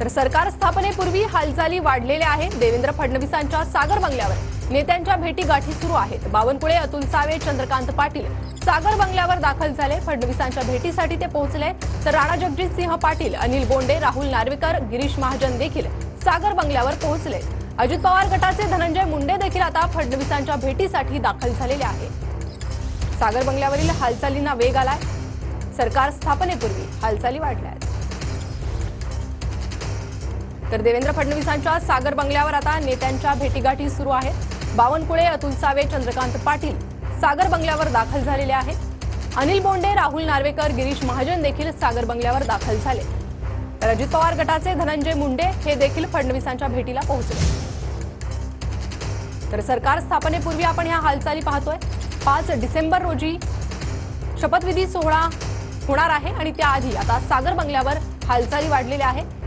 तर सरकार स्थापनेपूर्वी हालचाली वाढलेल्या आहेत। देवेंद्र फडणवीसांच्या सागर बंगल्यावर नेत्यांच्या भेटीगाठी सुरू आहेत। बावनकुळे, अतुल सावे, चंद्रकांत पाटील सागर बंगल्यावर दाखल झाले। फडणवीसांच्या भेटीसाठी ते पोहोचले। तर राणा जगजितसिंह पाटील, अनिल बोंडे, राहुल नार्वेकर, गिरीश महाजन देखील सागर बंगल्यावर पोहोचले। अजित पवार गटाचे धनंजय मुंडे देखील आता फडणवीसांच्या भेटीसाठी दाखल झालेले आहेत। सागर बंगल्यावरील हालचालींना वेग आलाय। सरकार स्थापनेपूर्वी हालचाली वाढल्या आहेत। तर देवेंद्र फडणवीसांच्या सागर बंगल्यावर आता नेत्यांच्या भेटीगाठी सुरू आहेत। बावनकुळे, अतुल सावे, चंद्रकांत पाटील सागर बंगल्यावर दाखल झालेले आहेत। अनिल बोंडे, राहुल नार्वेकर, गिरीश महाजन देखील सागर बंगल्यावर दाखल झाले। तर अजित पवार गटाचे धनंजय मुंडे हे देखील फडणवीसांच्या भेटीला पोहोचले। तर सरकार स्थापनेपूर्वी आपण ह्या हालचाली पाहतोय। 5 डिसेंबर रोजी शपथविधी सोहळा होणार आहे आणि त्याआधी आता सागर बंगल्यावर हालचाली वाढलेल्या आहेत।